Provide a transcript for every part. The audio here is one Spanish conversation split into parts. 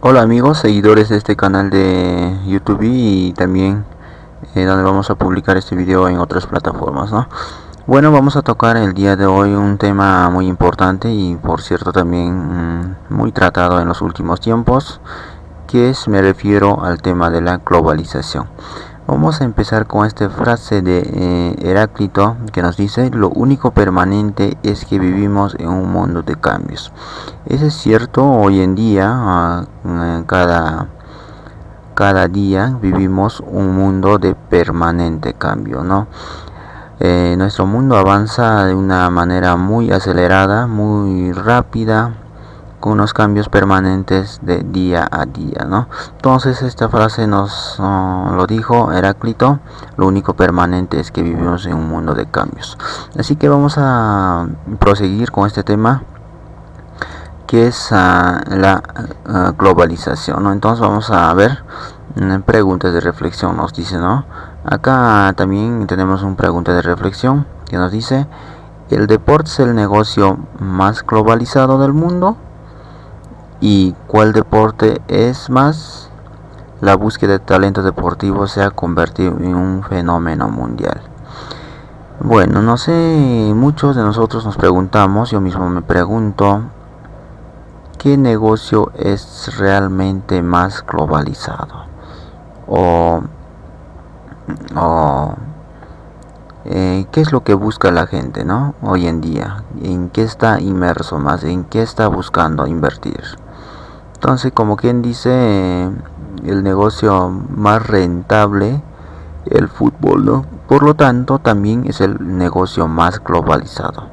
Hola amigos, seguidores de este canal de YouTube y también donde vamos a publicar este video en otras plataformas, ¿no? Bueno, vamos a tocar el día de hoy un tema muy importante y por cierto también muy tratado en los últimos tiempos, me refiero al tema de la globalización. Vamos a empezar con esta frase de Heráclito que nos dice: lo único permanente es que vivimos en un mundo de cambios. Eso es cierto, hoy en día, cada día vivimos un mundo de permanente cambio, ¿no? Nuestro mundo avanza de una manera muy acelerada, muy rápida, con unos cambios permanentes de día a día, ¿no? Entonces esta frase nos lo dijo Heráclito: lo único permanente es que vivimos en un mundo de cambios. Así que vamos a proseguir con este tema, que es la globalización, ¿no? Entonces vamos a ver preguntas de reflexión, nos dice, ¿no? Acá también tenemos una pregunta de reflexión que nos dice: ¿el deporte es el negocio más globalizado del mundo? ¿Y cuál deporte es más? La búsqueda de talento deportivo se ha convertido en un fenómeno mundial. Bueno, no sé, muchos de nosotros nos preguntamos, yo mismo me pregunto, ¿qué negocio es realmente más globalizado? O, o ¿qué es lo que busca la gente, ¿no? Hoy en día, ¿en qué está inmerso más? ¿En qué está buscando invertir? Entonces, como quien dice, el negocio más rentable, el fútbol, ¿no? Por lo tanto, también es el negocio más globalizado.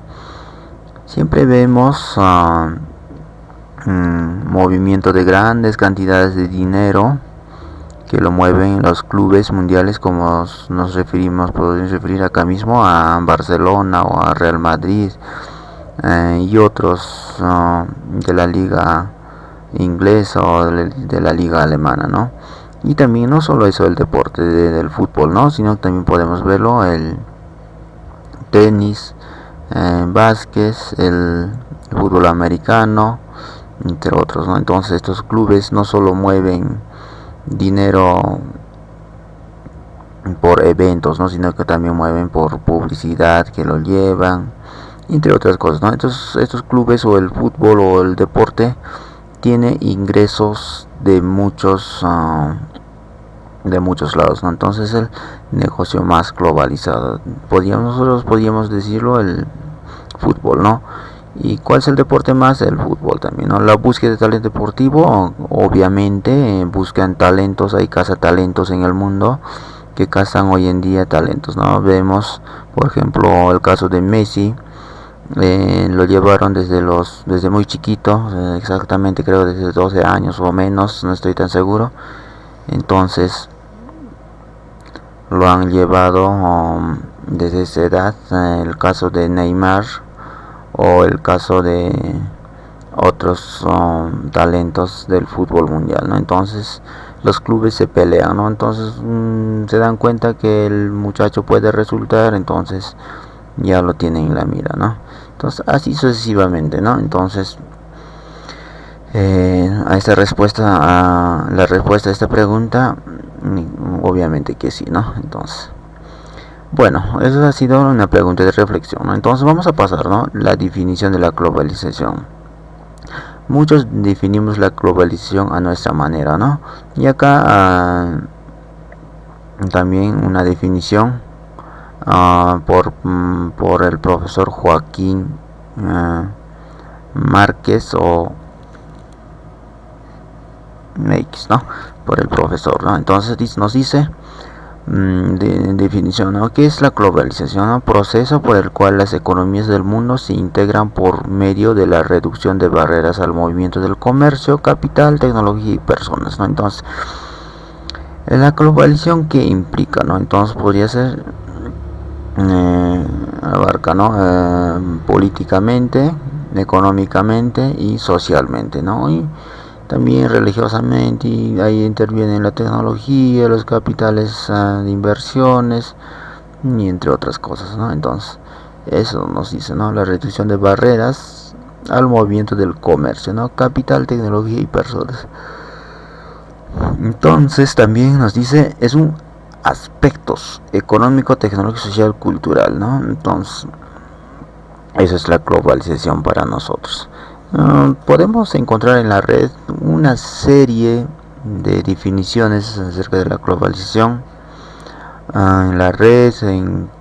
Siempre vemos movimiento de grandes cantidades de dinero que lo mueven los clubes mundiales, como nos referimos, podemos referir acá mismo a Barcelona o a Real Madrid, y otros de la liga inglesa o de la liga alemana, ¿no? Y también no solo eso, el deporte del fútbol, ¿no? Sino que también podemos verlo el tenis, básquet, el fútbol americano, entre otros, ¿no? Entonces estos clubes no solo mueven dinero por eventos, ¿no? Sino que también mueven por publicidad que lo llevan, entre otras cosas, ¿no? Entonces estos clubes o el fútbol o el deporte tiene ingresos de muchos lados, ¿no? Entonces el negocio más globalizado, nosotros podríamos decirlo, el fútbol, ¿no? ¿Y cuál es el deporte más? El fútbol también, ¿no? La búsqueda de talento deportivo, obviamente, buscan talentos, hay cazatalentos en el mundo que cazan hoy en día talentos, ¿no? Vemos, por ejemplo, el caso de Messi. Lo llevaron desde muy chiquito, exactamente creo desde 12 años o menos, no estoy tan seguro. Entonces lo han llevado desde esa edad. El caso de Neymar o el caso de otros talentos del fútbol mundial, ¿no? Entonces los clubes se pelean, ¿no? Entonces se dan cuenta que el muchacho puede resultar, entonces ya lo tienen en la mira, ¿no? Entonces así sucesivamente, ¿no? Entonces a esta respuesta, a la respuesta a esta pregunta, obviamente que sí, ¿no? Entonces, bueno, eso ha sido una pregunta de reflexión, ¿no? Entonces vamos a pasar, ¿no? La definición de la globalización. Muchos definimos la globalización a nuestra manera, ¿no? Y acá también una definición por el profesor Joaquín Márquez o Meix, ¿no? Por el profesor, ¿no? Entonces nos dice de definición, ¿no? ¿Qué es la globalización? ¿No? Proceso por el cual las economías del mundo se integran por medio de la reducción de barreras al movimiento del comercio, capital, tecnología y personas, ¿no? Entonces, la globalización, ¿qué implica, no? Entonces podría ser abarca, ¿no? Políticamente, económicamente y socialmente, ¿no? Y también religiosamente, y ahí intervienen la tecnología, los capitales de inversiones y entre otras cosas, ¿no? Entonces eso nos dice, ¿no? La reducción de barreras al movimiento del comercio, ¿no? Capital, tecnología y personas. Entonces también nos dice, es un aspectos económico, tecnológico, social, cultural, ¿no? Entonces, esa es la globalización para nosotros. Podemos encontrar en la red una serie de definiciones acerca de la globalización. En la red,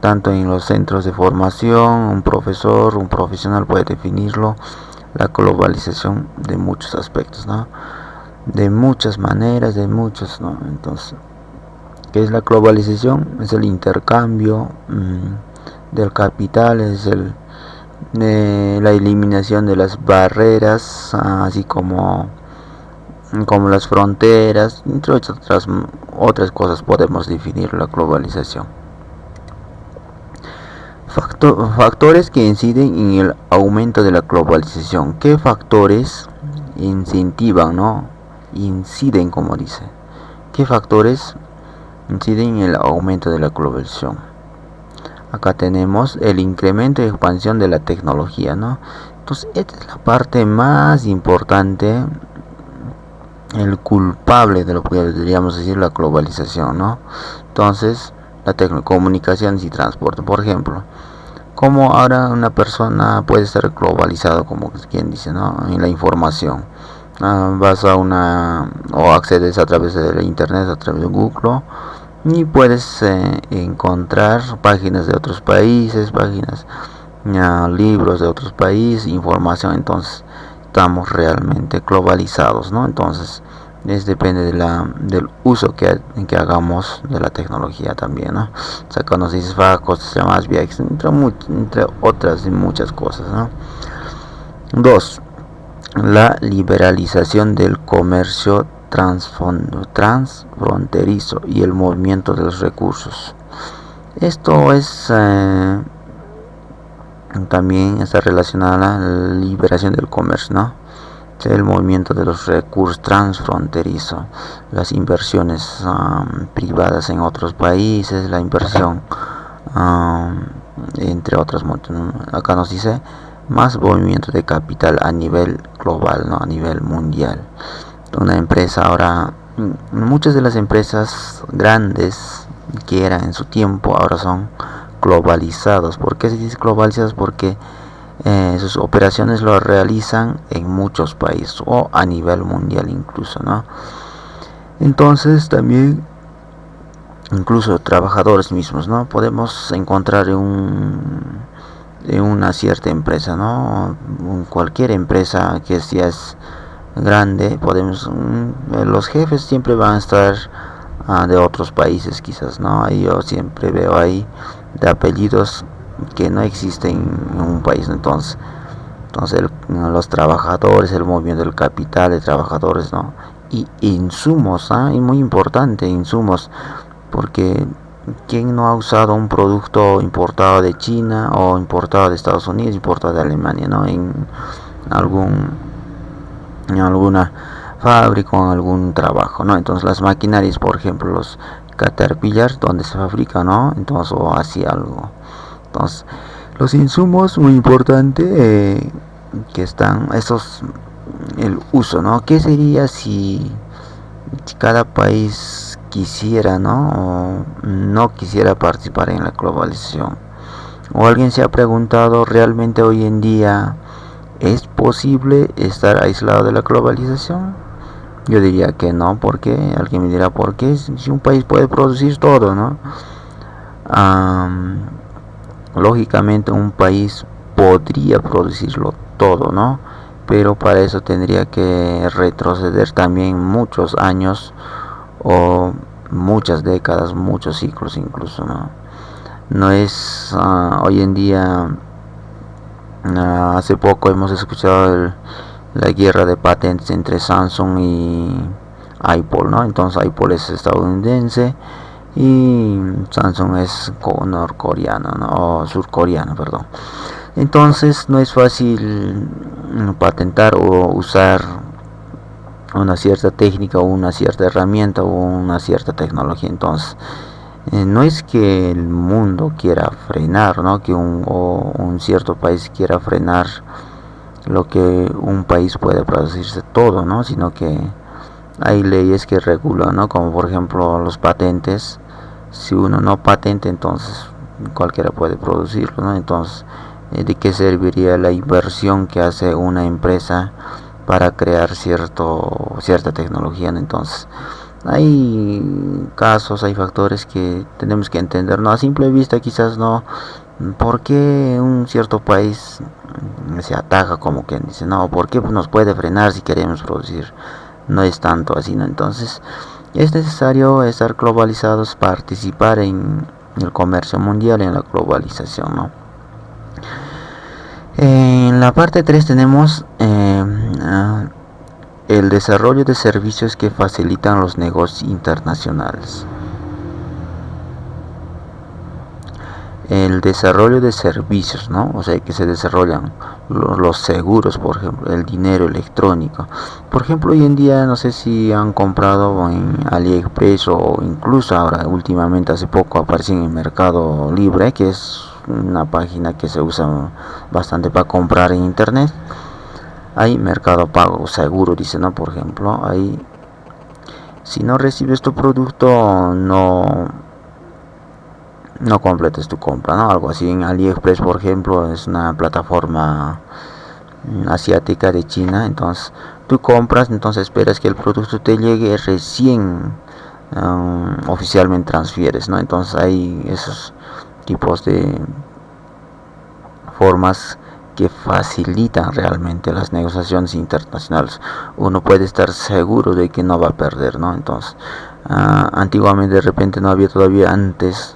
tanto en los centros de formación, un profesor, un profesional puede definirlo, la globalización de muchos aspectos, ¿no? De muchas maneras, de muchos, ¿no? Entonces, ¿qué es la globalización? Es el intercambio del capital, es la eliminación de las barreras, así como las fronteras, entre otras cosas podemos definir la globalización. Factores que inciden en el aumento de la globalización. ¿Qué factores incentivan, no? Inciden, como dice. ¿Qué factores inciden en el aumento de la globalización? Acá tenemos el incremento y expansión de la tecnología, ¿no? Entonces, esta es la parte más importante, el culpable de lo que deberíamos decir la globalización, ¿no? Entonces, la comunicaciones y transporte, por ejemplo, cómo ahora una persona puede ser globalizado, como quien dice, ¿no? En la información. Vas a o accedes a través de la internet, a través de Google, y puedes encontrar páginas de otros países, libros de otros países, información. Entonces estamos realmente globalizados, ¿no? Entonces depende del uso que hagamos de la tecnología también, ¿no? O sea, cuando se dice cosas llamadas viajes, entre otras y muchas cosas, ¿no? 2. La liberalización del comercio transfronterizo y el movimiento de los recursos. Esto es también está relacionado a la liberación del comercio, ¿no? El movimiento de los recursos transfronterizo, las inversiones privadas en otros países, la inversión entre otras. Acá nos dice más movimiento de capital a nivel global, ¿no? A nivel mundial. Una empresa ahora, muchas de las empresas grandes que eran en su tiempo ahora son globalizados. ¿Por qué se dice globalizados? Porque sus operaciones lo realizan en muchos países o a nivel mundial incluso, ¿no? Entonces también incluso trabajadores mismos, ¿no? Podemos encontrar en una cierta empresa, ¿no? Cualquier empresa que ya es grande, los jefes siempre van a estar de otros países quizás, ¿no? Yo siempre veo ahí de apellidos que no existen en un país. Entonces los trabajadores, el movimiento del capital de trabajadores, ¿no? Y insumos, y muy importante, insumos, porque ¿quién no ha usado un producto importado de China o importado de Estados Unidos, importado de Alemania, ¿no? En alguna fábrica o en algún trabajo, ¿no? Entonces las maquinarias, por ejemplo, los Caterpillar, donde se fabrica, ¿no? Entonces, o así algo. Entonces, los insumos, muy importante, que están, el uso, ¿no? ¿Qué sería si cada país quisiera, ¿no? O no quisiera participar en la globalización? ¿O alguien se ha preguntado realmente hoy en día es posible estar aislado de la globalización? Yo diría que no, porque alguien me dirá, ¿por qué? Si un país puede producir todo, ¿no? Lógicamente un país podría producirlo todo, ¿no? Pero para eso tendría que retroceder también muchos años o muchas décadas, muchos ciclos incluso, ¿no? No es hoy en día, hace poco hemos escuchado la guerra de patentes entre Samsung y Apple, ¿no? Entonces Apple es estadounidense y Samsung es norcoreano, ¿no? O surcoreano, perdón. Entonces no es fácil patentar o usar una cierta técnica o una cierta herramienta o una cierta tecnología. Entonces no es que el mundo quiera frenar, ¿no? Que un cierto país quiera frenar lo que un país puede producirse todo, ¿no? Sino que hay leyes que regulan, ¿no? Como por ejemplo los patentes. Si uno no patente, entonces cualquiera puede producirlo, ¿no? Entonces, ¿de qué serviría la inversión que hace una empresa para crear cierta tecnología, ¿no? Entonces, hay casos, hay factores que tenemos que entender, ¿no? A simple vista quizás no. ¿Por qué un cierto país se ataca, como quien dice? No, ¿por qué nos puede frenar si queremos producir? No es tanto así, ¿no? Entonces, es necesario estar globalizados, participar en el comercio mundial, en la globalización, ¿no? En la parte 3 tenemos el desarrollo de servicios que facilitan los negocios internacionales. El desarrollo de servicios, ¿no? O sea, que se desarrollan los seguros, por ejemplo, el dinero electrónico. Por ejemplo, hoy en día no sé si han comprado en AliExpress o incluso ahora últimamente hace poco apareció en el Mercado Libre, que es una página que se usa bastante para comprar en internet. Hay Mercado Pago seguro, dice, ¿no? Por ejemplo, ahí si no recibes tu producto no completes tu compra, ¿no? Algo así. En AliExpress, por ejemplo, es una plataforma asiática de China. Entonces tú compras, entonces esperas que el producto te llegue recién oficialmente transfieres, ¿no? Entonces hay esos tipos de formas que facilitan realmente las negociaciones internacionales. Uno puede estar seguro de que no va a perder, ¿no? Entonces antiguamente de repente no había todavía, antes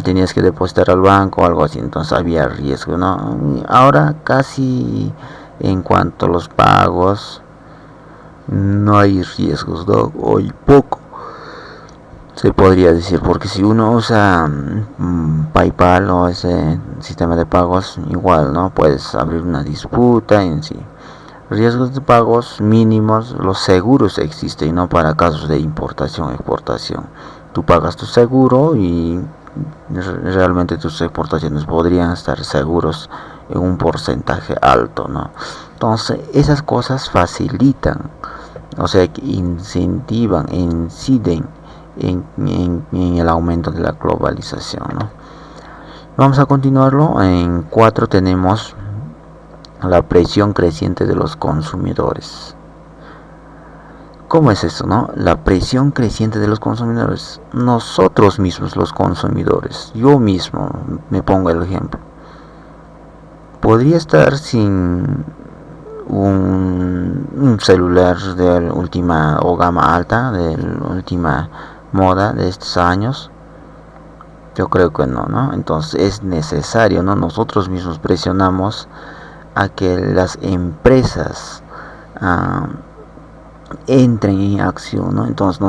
tenías que depositar al banco o algo así, entonces había riesgo, ¿no? Ahora casi en cuanto a los pagos no hay riesgos, ¿no? Hoy poco se podría decir, porque si uno usa PayPal o ese sistema de pagos, igual, ¿no? Puedes abrir una disputa en sí. Riesgos de pagos mínimos, los seguros existen, ¿no? Para casos de importación, exportación. Tú pagas tu seguro y realmente tus exportaciones podrían estar seguros en un porcentaje alto, ¿no? Entonces esas cosas facilitan, o sea, que incentivan, inciden en el aumento de la globalización, ¿no? Vamos a continuarlo. En 4 tenemos la presión creciente de los consumidores. ¿Cómo es eso, no? La presión creciente de los consumidores. Nosotros mismos, los consumidores, yo mismo, me pongo el ejemplo. Podría estar sin un celular de última o gama alta, de última moda de estos años. Yo creo que no, ¿no? Entonces es necesario, ¿no? Nosotros mismos presionamos a que las empresas entren en acción, ¿no? Entonces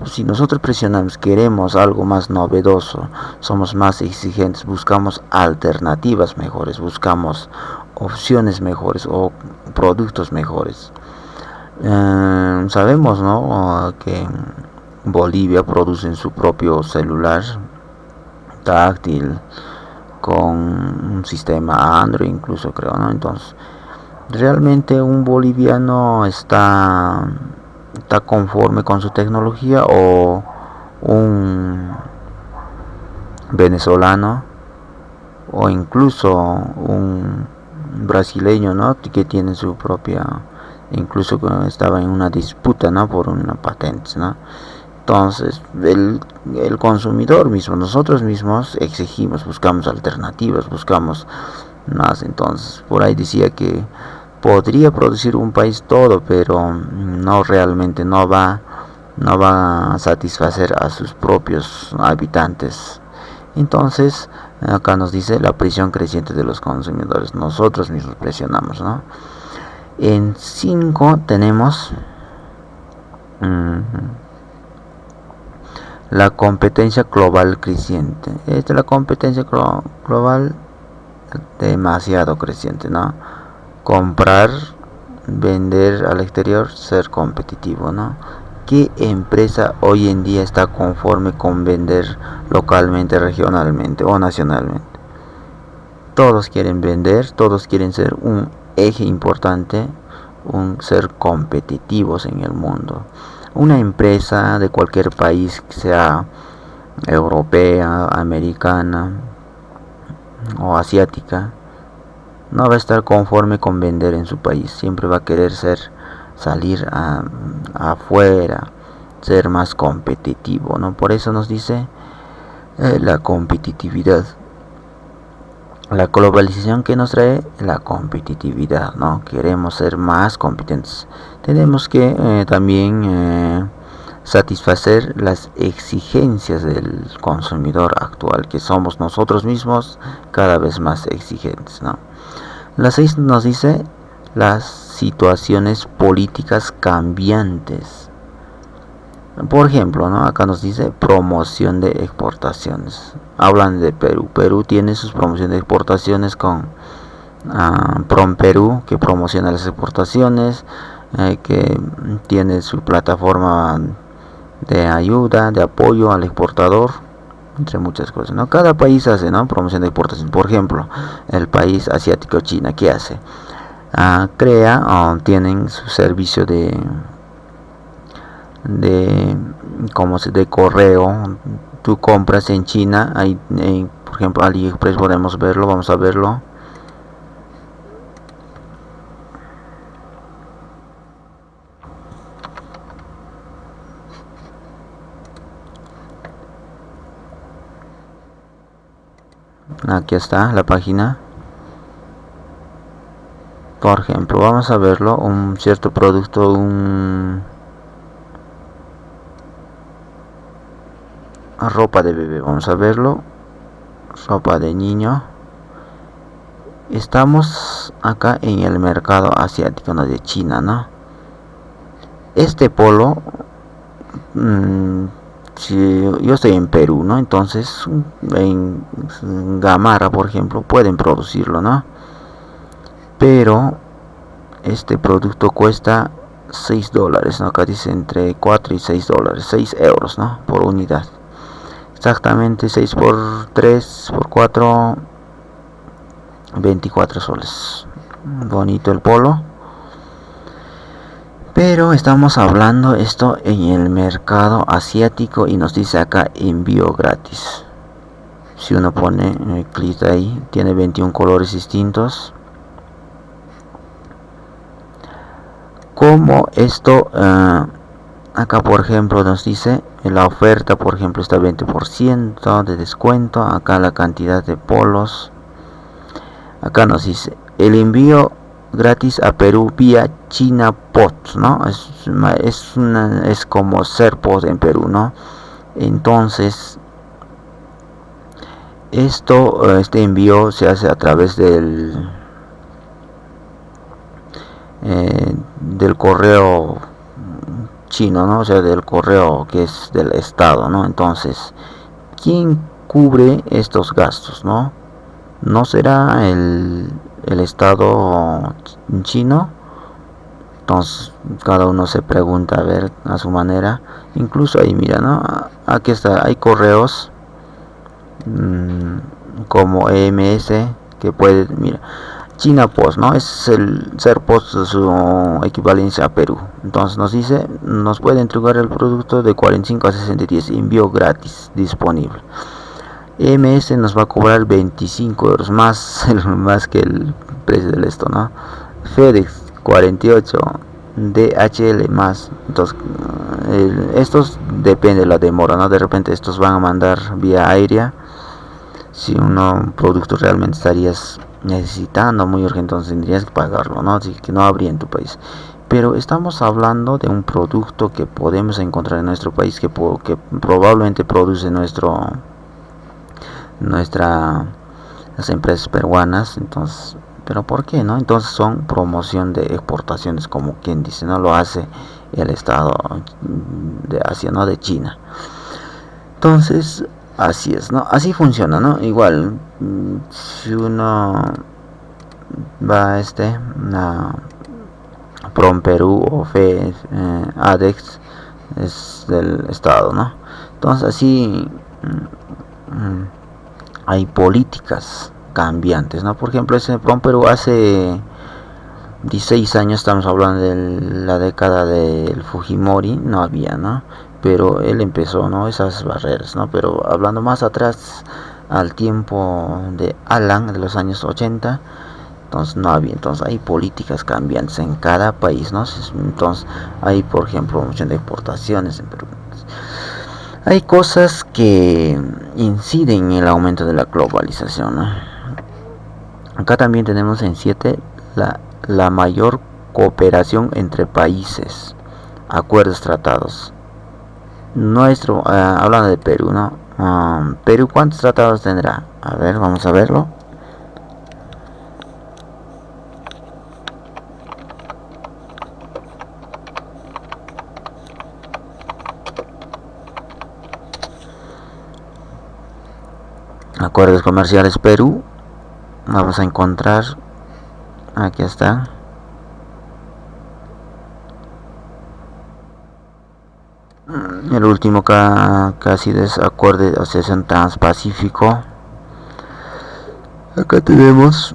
si nosotros presionamos, queremos algo más novedoso, somos más exigentes, buscamos alternativas mejores, buscamos opciones mejores o productos mejores. Sabemos, ¿no? Que Bolivia produce su propio celular táctil con un sistema Android, incluso creo, ¿no? Entonces realmente un boliviano está conforme con su tecnología, o un venezolano o incluso un brasileño, ¿no? Que tiene su propia, incluso estaba en una disputa, ¿no? Por una patente, ¿no? Entonces el consumidor mismo, nosotros mismos exigimos, buscamos alternativas, buscamos más. Entonces por ahí decía que podría producir un país todo, pero no realmente, no va a satisfacer a sus propios habitantes. Entonces acá nos dice la presión creciente de los consumidores, nosotros mismos presionamos, ¿no? En 5 tenemos la competencia global creciente. La competencia global demasiado creciente, ¿no? Comprar, vender al exterior, ser competitivo, ¿no? ¿Qué empresa hoy en día está conforme con vender localmente, regionalmente o nacionalmente? Todos quieren vender, todos quieren ser un eje importante, ser competitivos en el mundo. Una empresa de cualquier país, que sea europea, americana o asiática, no va a estar conforme con vender en su país. Siempre va a querer salir afuera, ser más competitivo, ¿no? Por eso nos dice la competitividad. La globalización que nos trae la competitividad, ¿no? Queremos ser más competentes. Tenemos que también satisfacer las exigencias del consumidor actual, que somos nosotros mismos cada vez más exigentes, ¿no? La 6 nos dice las situaciones políticas cambiantes. Por ejemplo, ¿no? Acá nos dice promoción de exportaciones. Hablan de Perú. Perú tiene sus promociones de exportaciones con Prom Perú, que promociona las exportaciones, que tiene su plataforma de ayuda, de apoyo al exportador, entre muchas cosas, ¿no? Cada país hace, ¿no?, promoción de exportación. Por ejemplo, el país asiático China, ¿qué hace? Tienen su servicio de correo. Tú compras en China, por ejemplo AliExpress, podemos verlo, vamos a verlo. Aquí está la página. Por ejemplo, vamos a verlo, un cierto producto, ropa de bebé, vamos a verlo, ropa de niño. Estamos acá en el mercado asiático, ¿no?, de China, ¿no? Este polo, si yo estoy en Perú, ¿no? Entonces en Gamarra, por ejemplo, pueden producirlo, ¿no? Pero este producto cuesta $6, ¿no? Acá dice entre 4 y $6, 6 euros, ¿no?, por unidad. Exactamente 6 por 3 por 4, 24 soles. Bonito el polo. Pero estamos hablando esto en el mercado asiático y nos dice acá envío gratis. Si uno pone clic ahí, tiene 21 colores distintos. Como esto, acá por ejemplo nos dice la oferta, por ejemplo, está 20% de descuento. Acá la cantidad de polos. Acá nos dice el envío gratis a Perú vía China Post, ¿no? Es como Serpost en Perú, ¿no? Entonces este envío se hace a través del correo chino, ¿no? O sea, del correo que es del estado, ¿no? Entonces, ¿quién cubre estos gastos, no? ¿No será el estado chino? Entonces cada uno se pregunta, a ver, a su manera. Incluso ahí mira, ¿no? Aquí está, hay correos como EMS que puede, mira, China Post, ¿no? Es el Serpost, su equivalencia a Perú. Entonces nos dice, nos puede entregar el producto de 45 a 60 días, envío gratis disponible. EMS nos va a cobrar 25 euros más, más que el precio del esto, ¿no? FedEx 48, DHL más. Entonces estos depende de la demora, ¿no? De repente estos van a mandar vía aérea. Si un producto realmente estarías necesitando muy urgente, entonces tendrías que pagarlo, ¿no? Así que no habría en tu país. Pero estamos hablando de un producto que podemos encontrar en nuestro país, que probablemente produce las empresas peruanas. Entonces, pero ¿por qué no? Entonces son promoción de exportaciones, como quien dice, no lo hace el estado de Asia, no de China. Entonces así es, ¿no? Así funciona, ¿no? Igual si uno va a Prom Perú o ADEX, es del estado, ¿no? Entonces así hay políticas cambiantes, ¿no? Por ejemplo, ese Prom Perú hace 16 años, estamos hablando de la década del Fujimori, no había, ¿no? Pero él empezó, ¿no? Esas barreras, ¿no? Pero hablando más atrás, al tiempo de Alan, de los años 80, entonces no había, entonces hay políticas cambiantes en cada país, ¿no? Entonces hay, por ejemplo, muchas deportaciones en Perú. Hay cosas que inciden en el aumento de la globalización, ¿no? Acá también tenemos en 7 la mayor cooperación entre países, acuerdos, tratados. Hablando de Perú, ¿no? Perú, ¿cuántos tratados tendrá? A ver, vamos a verlo. Acuerdos comerciales Perú. Vamos a encontrar. Aquí está. El último casi es acuerdo de asociación transpacífico. Acá tenemos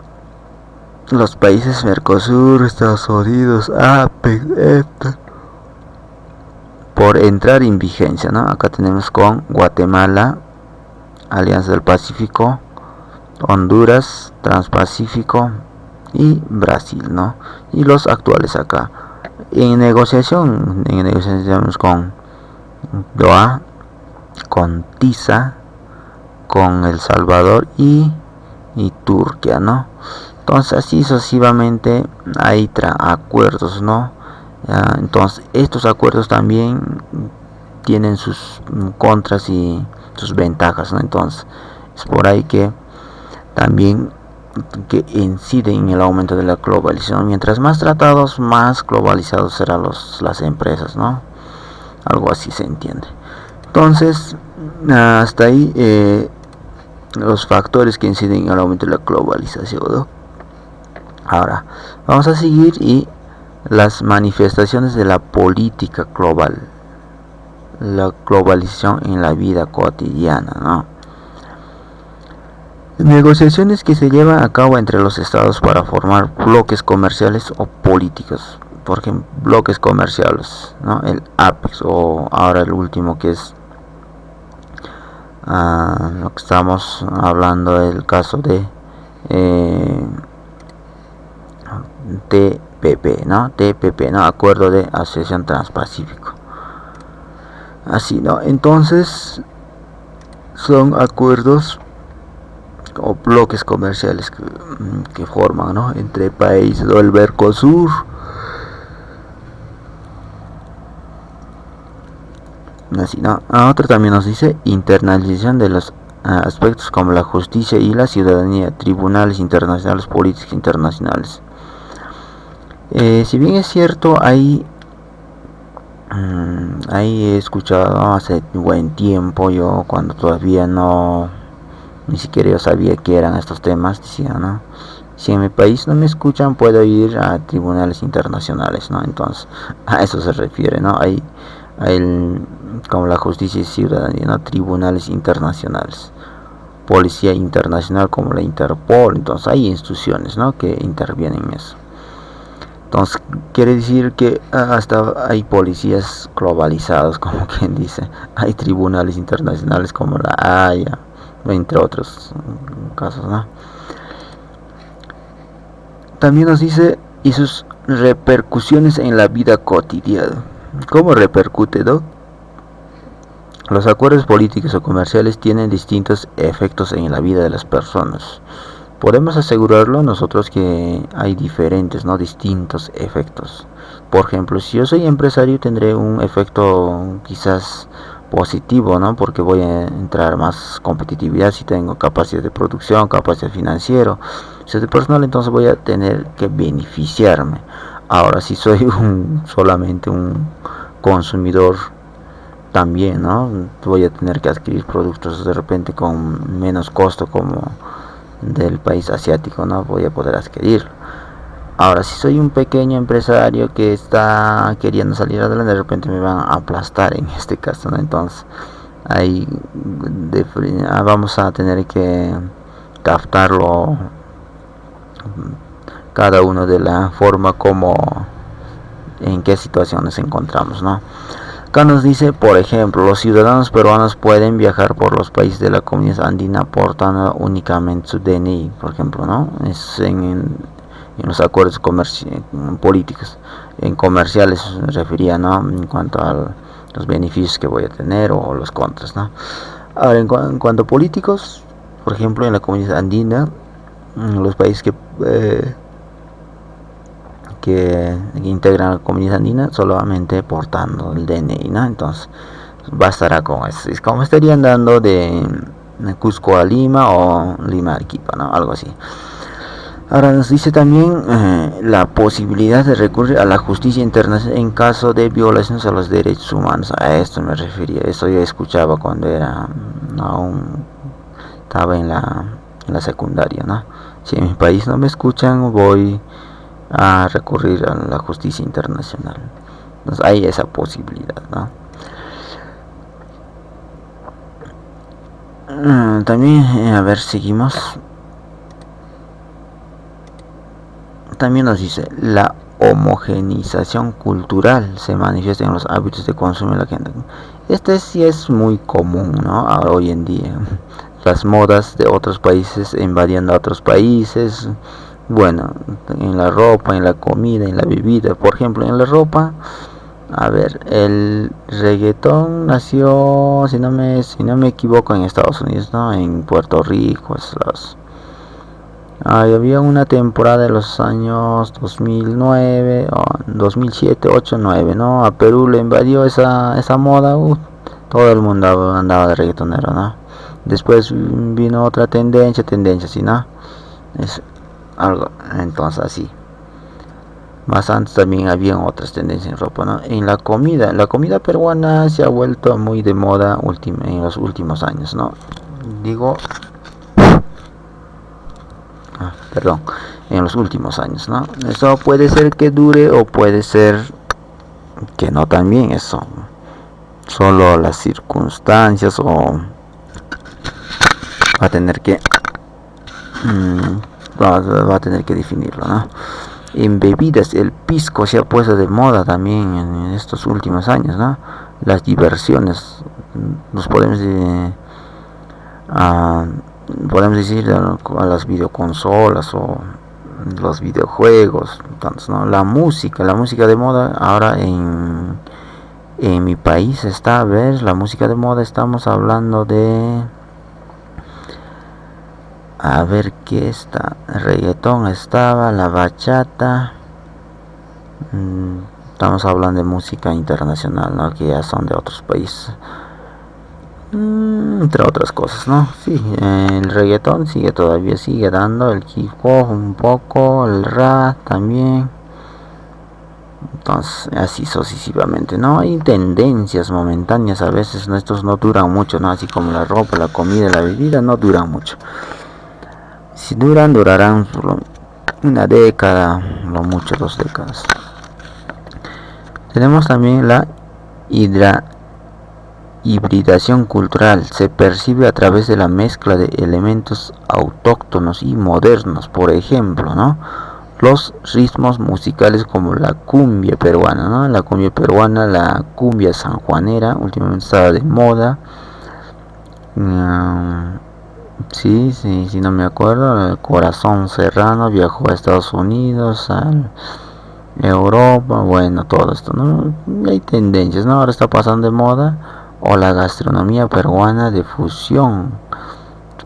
los países Mercosur, Estados Unidos, APEC, EFTA, por entrar en vigencia, ¿no? Acá tenemos con Guatemala, Alianza del Pacífico, Honduras, Transpacífico y Brasil, ¿no? Y los actuales acá. En negociación tenemos con Doha, con TISA, con El Salvador y Turquía, ¿no? Entonces así sucesivamente hay acuerdos, ¿no? Entonces estos acuerdos también tienen sus contras y sus ventajas, ¿no? Entonces es por ahí que también que inciden en el aumento de la globalización. Mientras más tratados, más globalizados serán las empresas, ¿no? Algo así se entiende. Entonces hasta ahí los factores que inciden en el aumento de la globalización, ¿no? Ahora vamos a seguir y las manifestaciones de la política global, la globalización en la vida cotidiana, ¿no? Negociaciones que se llevan a cabo entre los estados para formar bloques comerciales o políticos. Por ejemplo, bloques comerciales, ¿no? El APEX, o ahora el último que es lo que estamos hablando, del caso de TPP, ¿no? TPP, ¿no? Acuerdo de Asociación Transpacífico. Así, ¿no? Entonces son acuerdos o bloques comerciales que forman, ¿no? Entre países, o el Mercosur. Así, ¿no? Otro también nos dice internalización de los aspectos como la justicia y la ciudadanía, tribunales internacionales, políticas internacionales. Si bien es cierto, ahí he escuchado hace buen tiempo, yo cuando todavía ni siquiera yo sabía que eran estos temas, decía, ¿no? Si en mi país no me escuchan, puedo ir a tribunales internacionales, ¿no? Entonces, a eso se refiere, ¿no? Hay como la justicia y ciudadanía, ¿no? Tribunales internacionales, policía internacional como la Interpol. Entonces hay instituciones, ¿no?, que intervienen en eso. Entonces quiere decir que hasta hay policías globalizados, como quien dice. Hay tribunales internacionales como la Haya, entre otros casos, ¿no? También nos dice y sus repercusiones en la vida cotidiana. ¿Cómo repercute, no? Los acuerdos políticos o comerciales tienen distintos efectos en la vida de las personas. Podemos asegurarlo nosotros que hay diferentes, ¿no?, distintos efectos. Por ejemplo, si yo soy empresario, tendré un efecto quizás positivo, ¿no?, porque voy a entrar más competitividad si tengo capacidad de producción, capacidad financiera. Si soy personal, entonces voy a tener que beneficiarme. Ahora, si soy solamente un consumidor, también, ¿no?, voy a tener que adquirir productos de repente con menos costo, como del país asiático, no voy a poder adquirir. Ahora, si soy un pequeño empresario que está queriendo salir adelante, de repente me van a aplastar en este caso, ¿no? Entonces ahí vamos a tener que captarlo cada uno de la forma como en qué situación nos encontramos, ¿no? Acá nos dice, por ejemplo, los ciudadanos peruanos pueden viajar por los países de la comunidad andina portando únicamente su DNI, por ejemplo, ¿no? Es en los acuerdos políticos. En comerciales me refería, ¿no? En cuanto a los beneficios que voy a tener o los contras, ¿no? Ahora, en cuanto a políticos, por ejemplo, en la comunidad andina, los países que integran la comunidad andina solamente portando el DNI, ¿no? Entonces bastará con eso. Es como estarían dando de Cusco a Lima o Lima a Arequipa, ¿no? Algo así. Ahora nos dice también la posibilidad de recurrir a la justicia internacional en caso de violaciones a los derechos humanos. A esto me refería, eso yo escuchaba cuando era aún estaba en la secundaria, ¿no? Si en mi país no me escuchan, voy a recurrir a la justicia internacional. Entonces hay esa posibilidad, ¿no? También, a ver, seguimos. También nos dice, la homogeneización cultural se manifiesta en los hábitos de consumo de la gente. Este sí es muy común, ¿no? Ahora, hoy en día. Las modas de otros países invadiendo a otros países. Bueno, en la ropa, en la comida, en la bebida. Por ejemplo, en la ropa, a ver, el reggaetón nació, si no me equivoco, en Estados Unidos, ¿no? En Puerto Rico, había una temporada de los años 2009, o 2007, 8, 9, ¿no? A Perú le invadió esa moda, todo el mundo andaba de reggaetonero, ¿no? Después vino otra tendencia, ¿sí, no? Es algo, entonces así. Más antes también habían otras tendencias en ropa, ¿no? En la comida peruana se ha vuelto muy de moda en los últimos años, ¿no? Digo, perdón, en los últimos años, ¿no? Eso puede ser que dure o puede ser que no también, eso solo las circunstancias o va a tener que va a tener que definirlo, ¿no? En bebidas, el pisco se ha puesto de moda también en estos últimos años, ¿no? Las diversiones, nos podemos decir a las videoconsolas o los videojuegos, entonces, ¿no? La música de moda ahora en mi país está, a ver, la música de moda estamos hablando de, a ver qué está, reggaetón estaba, la bachata, estamos hablando de música internacional, ¿no? Que ya son de otros países, entre otras cosas, ¿no? Sí, el reggaetón sigue dando, el hip hop un poco, el rap también. Entonces, así sucesivamente, ¿no? Hay tendencias momentáneas a veces, ¿no? Estos no duran mucho, ¿no? Así como la ropa, la comida, la bebida, no duran mucho. Si durarán solo una década, lo mucho 2 décadas. Tenemos también la hibridación cultural. Se percibe a través de la mezcla de elementos autóctonos y modernos, por ejemplo, ¿no? Los ritmos musicales como la cumbia peruana, ¿no? La cumbia peruana, la cumbia sanjuanera, últimamente está de moda. Sí, no me acuerdo. El Corazón Serrano viajó a Estados Unidos, a Europa, bueno, todo esto, ¿no? Hay tendencias, ¿no? Ahora está pasando de moda. O la gastronomía peruana de fusión.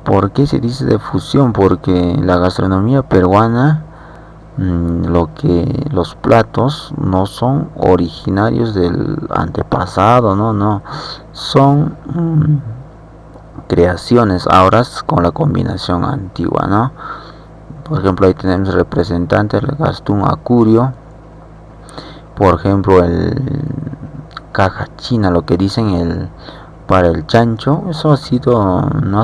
¿Por qué se dice de fusión? Porque la gastronomía peruana, los platos no son originarios del antepasado, no, son creaciones ahora con la combinación antigua, ¿no? Por ejemplo, ahí tenemos representantes del Gastón Acurio, por ejemplo el caja china, lo que dicen para el chancho, eso no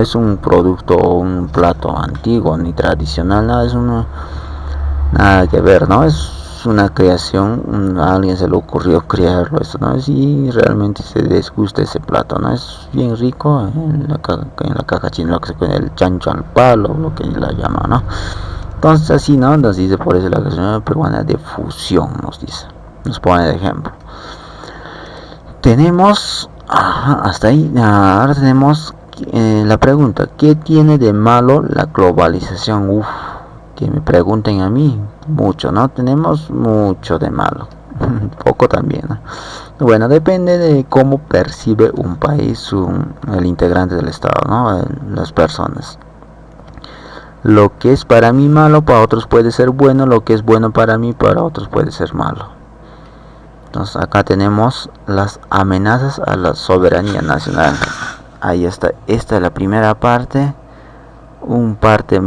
es un producto o un plato antiguo ni tradicional, nada que ver, ¿no? Es una creación, a alguien se le ocurrió crearlo, esto, ¿no? Si realmente se les gusta ese plato, ¿no? Es bien rico en la caja china, lo que se pone el chancho al palo, lo que la llama, ¿no? Entonces así, ¿no? Nos dice, por eso la gastronomía peruana de fusión, nos dice, nos pone de ejemplo. Tenemos, hasta ahí, ahora tenemos la pregunta, ¿qué tiene de malo la globalización? Uf, que me pregunten a mí, mucho, ¿no? Tenemos mucho de malo, poco también, ¿no? Bueno, depende de cómo percibe un país, el integrante del Estado, ¿no? Las personas. Lo que es para mí malo, para otros puede ser bueno, lo que es bueno para mí, para otros puede ser malo. Entonces acá tenemos las amenazas a la soberanía nacional. Ahí está, esta es la primera parte, un parte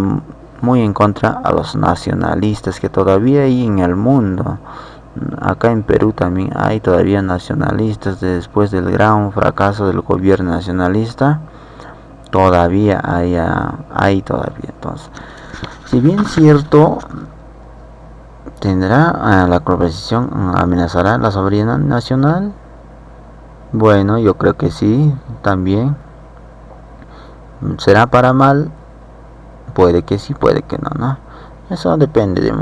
muy en contra a los nacionalistas que todavía hay en el mundo. Acá en Perú también hay todavía nacionalistas después del gran fracaso del gobierno nacionalista. Todavía hay todavía. Entonces, si bien cierto, tendrá la globalización amenazará la soberanía nacional. Bueno, yo creo que sí, también. ¿Será para mal? Puede que sí, puede que no, ¿no? Eso depende de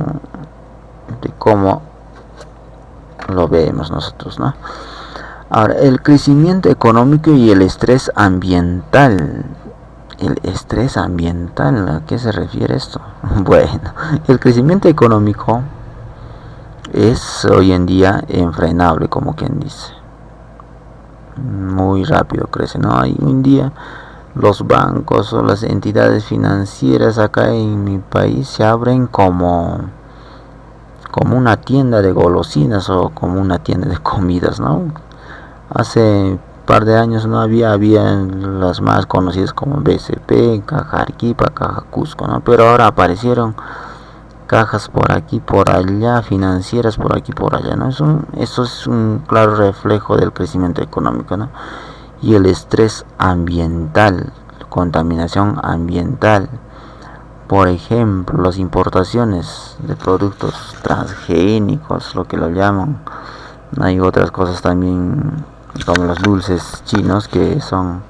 cómo lo vemos nosotros, ¿no? Ahora, el crecimiento económico y el estrés ambiental. El estrés ambiental, ¿a qué se refiere esto? Bueno, el crecimiento económico es hoy en día infrenable, como quien dice. Muy rápido crece, ¿no? Hay un día los bancos o las entidades financieras acá en mi país se abren como una tienda de golosinas o como una tienda de comidas, ¿no? Hace par de años no había las más conocidas como BCP, Caja Arequipa, Caja Cusco, ¿no? Pero ahora aparecieron cajas por aquí, por allá, financieras por aquí, por allá, ¿no? Eso es un claro reflejo del crecimiento económico, ¿no? Y el estrés ambiental, contaminación ambiental. Por ejemplo, las importaciones de productos transgénicos, lo que lo llaman. Hay otras cosas también, como los dulces chinos, que son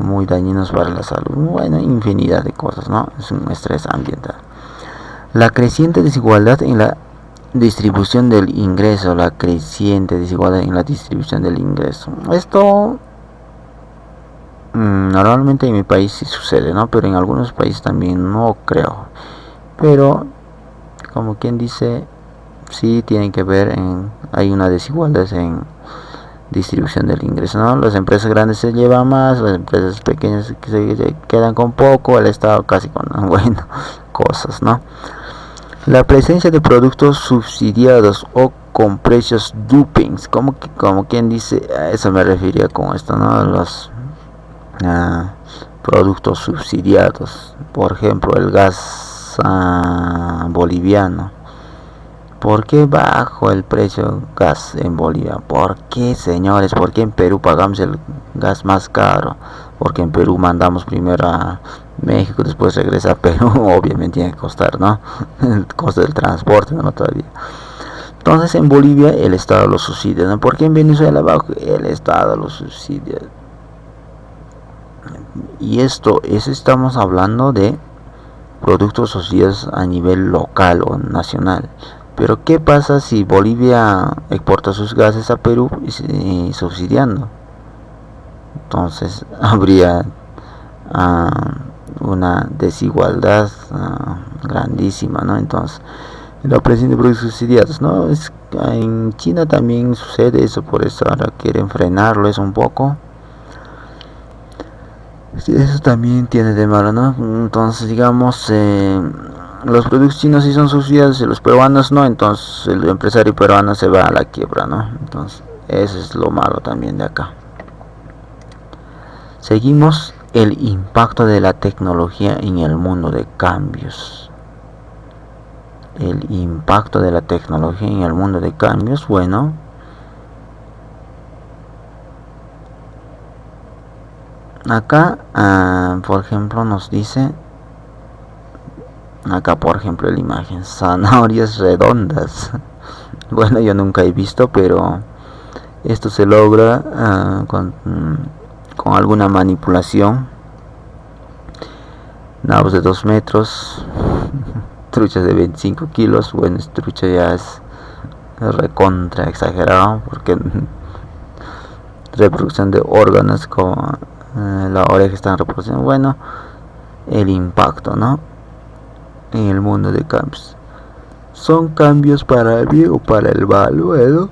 muy dañinos para la salud. Bueno, infinidad de cosas, ¿no? Es un estrés ambiental. La creciente desigualdad en la distribución del ingreso, Esto normalmente en mi país sí sucede, ¿no? Pero en algunos países también no creo. Pero, como quien dice, sí tienen que ver hay una desigualdad en distribución del ingreso, ¿no? Las empresas grandes se llevan más, las empresas pequeñas se quedan con poco, el Estado casi con, bueno, cosas, ¿no? La presencia de productos subsidiados o con precios dupings, como quien dice, a eso me refería con esto, ¿no? Los productos subsidiados, por ejemplo el gas boliviano. ¿Por qué bajo el precio del gas en Bolivia? ¿Por qué, señores? ¿Por qué en Perú pagamos el gas más caro? Porque en Perú mandamos primero a México, después regresa a Perú. Obviamente tiene que costar, ¿no? El costo del transporte, ¿no? Todavía. Entonces en Bolivia el Estado lo subsidia, ¿no? ¿Por qué en Venezuela bajo el Estado lo subsidia? Y eso estamos hablando de productos subsidiados a nivel local o nacional. Pero ¿qué pasa si Bolivia exporta sus gases a Perú y subsidiando? Entonces habría una desigualdad grandísima, ¿no? Entonces la presión de productos subsidiados, ¿no? En China también sucede eso, por eso ahora quieren frenarlo eso un poco. Eso también tiene de malo, ¿no? Entonces digamos los productos chinos sí son subsidiados y los peruanos no, entonces el empresario peruano se va a la quiebra, ¿no? Entonces eso es lo malo también de acá. Seguimos, el impacto de la tecnología en el mundo de cambios. El impacto de la tecnología en el mundo de cambios, bueno, acá por ejemplo nos dice, acá por ejemplo la imagen, zanahorias redondas. Bueno, yo nunca he visto, pero esto se logra con alguna manipulación. Nabos de 2 metros, truchas de 25 kilos. Bueno, este trucha ya es recontra exagerado, porque reproducción de órganos como la oreja están reproduciendo. Bueno, el impacto, ¿no? En el mundo de cambios. ¿Son cambios para el bien o para el mal? Bueno,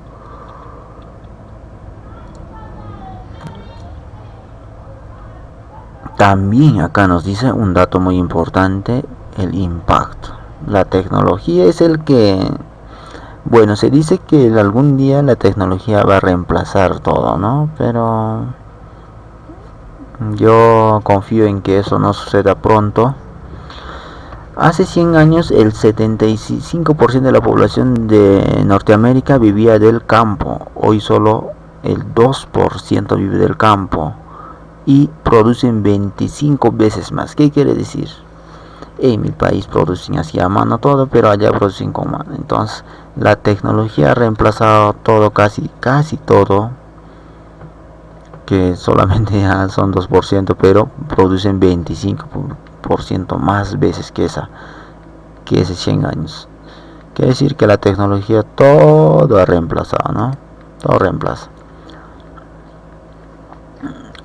también acá nos dice un dato muy importante, el impacto. La tecnología es el que, bueno, se dice que algún día la tecnología va a reemplazar todo, ¿no? Pero yo confío en que eso no suceda pronto. Hace 100 años el 75% de la población de Norteamérica vivía del campo. Hoy solo el 2% vive del campo y producen 25 veces más. ¿Qué quiere decir? En mi país producen así a mano todo, pero allá producen con mano. Entonces la tecnología ha reemplazado todo, casi todo, que solamente ya son 2%, pero producen 25% más veces que ese 100 años. Quiere decir que la tecnología todo ha reemplazado, ¿no? Todo reemplaza.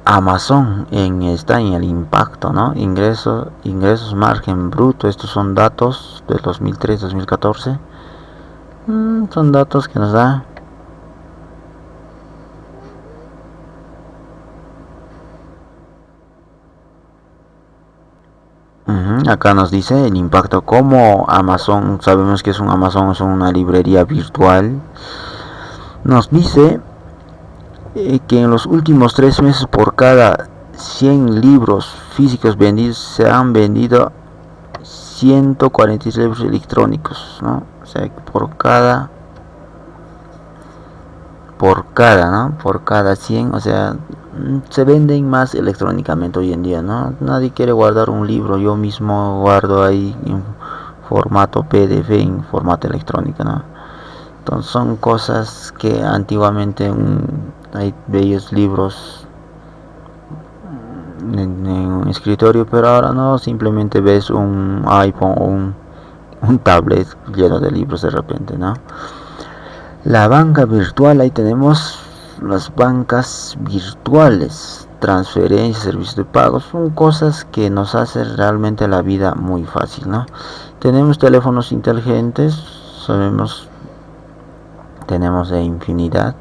Amazon está en el impacto, ¿no? Ingresos, margen bruto, estos son datos del 2003-2014. Son datos que nos da. Acá nos dice el impacto como Amazon, sabemos que es Amazon, es una librería virtual. Nos dice que en los últimos 3 meses por cada 100 libros físicos vendidos se han vendido 146 libros electrónicos, ¿no? O sea que por cada, ¿no? Por cada 100, o sea, se venden más electrónicamente hoy en día, ¿no? Nadie quiere guardar un libro, yo mismo guardo ahí en formato PDF, en formato electrónico, ¿no? Entonces son cosas que antiguamente hay bellos libros en un escritorio, pero ahora no, simplemente ves un iPhone o un tablet lleno de libros de repente, ¿no? La banca virtual, ahí tenemos las bancas virtuales, transferencias, servicios de pago, son cosas que nos hacen realmente la vida muy fácil, ¿no? Tenemos teléfonos inteligentes, tenemos de infinidad.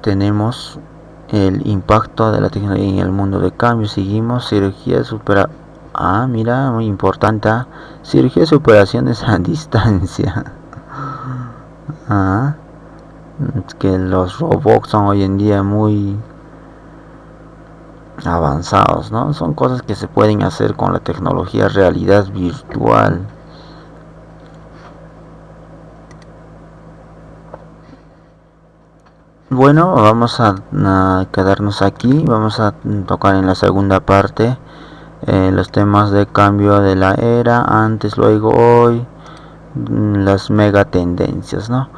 Tenemos el impacto de la tecnología en el mundo de cambio. Seguimos cirugía mira, muy importante, cirugías y operaciones a distancia. Que los robots son hoy en día muy avanzados, ¿no? Son cosas que se pueden hacer con la tecnología, realidad virtual. Bueno, vamos a quedarnos aquí, vamos a tocar en la segunda parte los temas de cambio de la era, antes, luego, hoy, las mega tendencias, ¿no?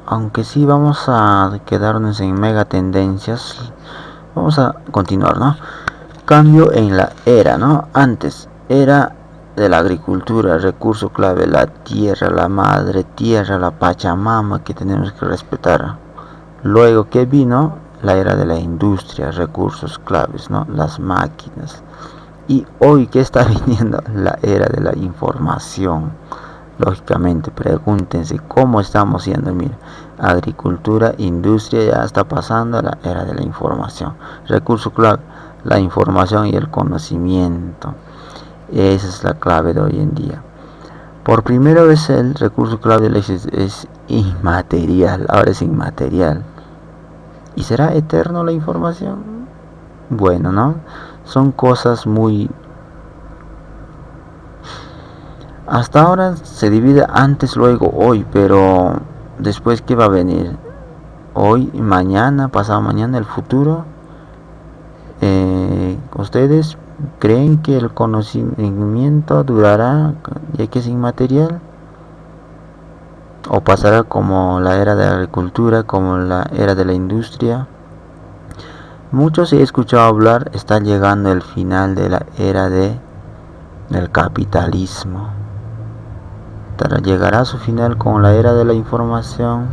Aunque sí vamos a quedarnos en mega tendencias, vamos a continuar, ¿no? Cambio en la era, ¿no? Antes, era de la agricultura, recurso clave, la tierra, la madre tierra, la Pachamama que tenemos que respetar. Luego que vino la era de la industria, recursos claves, ¿no? Las máquinas. Y hoy que está viniendo la era de la información. Lógicamente, pregúntense cómo estamos yendo. Mira, agricultura, industria, ya está pasando a la era de la información. Recurso clave, la información y el conocimiento. Esa es la clave de hoy en día. Por primera vez el recurso clave es inmaterial, ahora es inmaterial. ¿Y será eterno la información? Bueno, ¿no? Son cosas muy... Hasta ahora se divide antes, luego, hoy, pero después ¿qué va a venir? Hoy, mañana, pasado mañana, el futuro. ¿Ustedes creen que el conocimiento durará ya que es inmaterial? ¿O pasará como la era de la agricultura, como la era de la industria? Muchos he escuchado hablar, está llegando el final de la era de del capitalismo llegará a su final con la era de la información.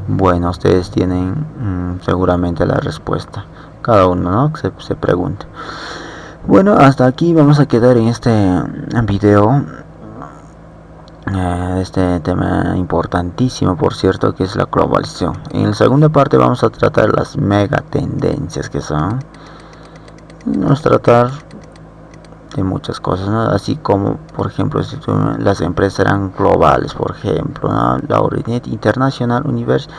Bueno, ustedes tienen seguramente la respuesta, cada uno, ¿no? Se pregunte. Bueno, hasta aquí vamos a quedar en este video, este tema importantísimo, por cierto, que es la globalización. En la segunda parte vamos a tratar las mega tendencias que son. Vamos a tratar de muchas cosas, ¿no? Así como, por ejemplo, si las empresas eran globales, por ejemplo, ¿no? La Orinet International University,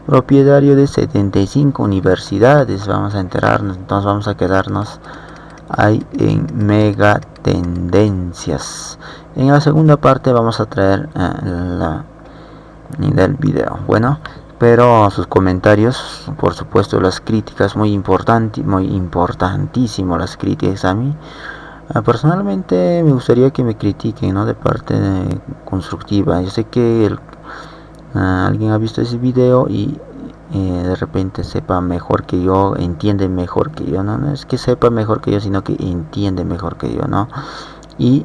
propietario de 75 universidades, vamos a enterarnos. Entonces vamos a quedarnos ahí en mega tendencias. En la segunda parte vamos a traer del video. Bueno, pero sus comentarios, por supuesto, las críticas, muy importantísimo las críticas a mí. Personalmente me gustaría que me critiquen, ¿no? De parte constructiva. Yo sé que alguien ha visto ese video y de repente sepa mejor que yo, entiende mejor que yo, no es que sepa mejor que yo, sino que entiende mejor que yo, ¿no? Y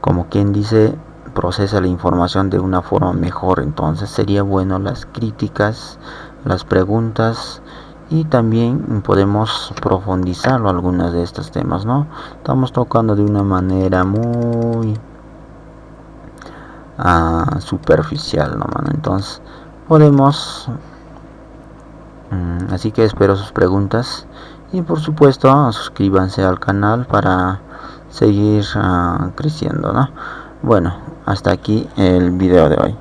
como quien dice, procesa la información de una forma mejor. Entonces sería bueno las críticas, las preguntas, y también podemos profundizarlo algunos de estos temas, ¿no? Estamos tocando de una manera muy superficial, ¿no, mano? Entonces podemos, así que espero sus preguntas y por supuesto suscríbanse al canal para seguir creciendo, ¿no? Bueno, hasta aquí el video de hoy.